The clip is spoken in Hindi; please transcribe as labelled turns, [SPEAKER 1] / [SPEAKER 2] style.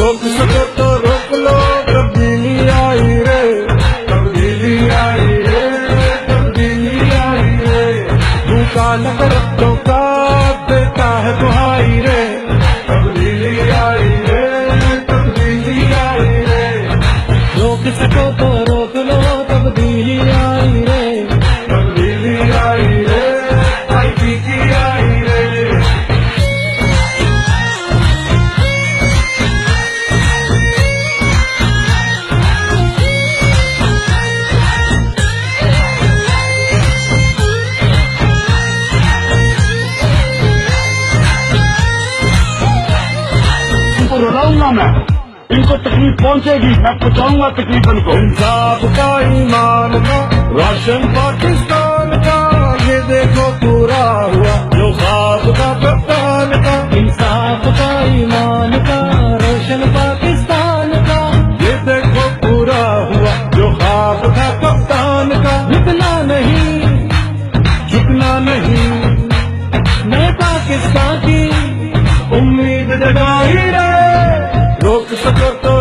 [SPEAKER 1] रोक सको तो रोक लो, तब्दीली आई रे, तब्दीली आई रे, तब्दीली आई रे। भूखा नफरतों का देता है दुहाई रे, तब्दीली आई रे, तब्दीली आई रे।
[SPEAKER 2] रोक सको तो रोक लो, तब्दीली आई रे,
[SPEAKER 1] तब्दीली आई रे, आईपी की आई रे।
[SPEAKER 3] इनको रुलाऊंगा मैं, इनको तकलीफ पहुंचेगी, मैं पहुंचाऊंगा तकलीफ इनको।
[SPEAKER 1] इंसाफ का, ईमान का, राशन पाकिस्तान का, ये देखो पूरा हुआ जो ख्वाब का कप्तान का।
[SPEAKER 2] इंसाफ का, ईमान का, रोशन पाकिस्तान का,
[SPEAKER 1] ये देखो पूरा हुआ जो ख्वाब था कप्तान का।
[SPEAKER 2] झुकना नहीं,
[SPEAKER 1] झुकना नहीं,
[SPEAKER 2] मैं पाकिस्तान की
[SPEAKER 1] उम्मीद जगाई रे। रोक सको तो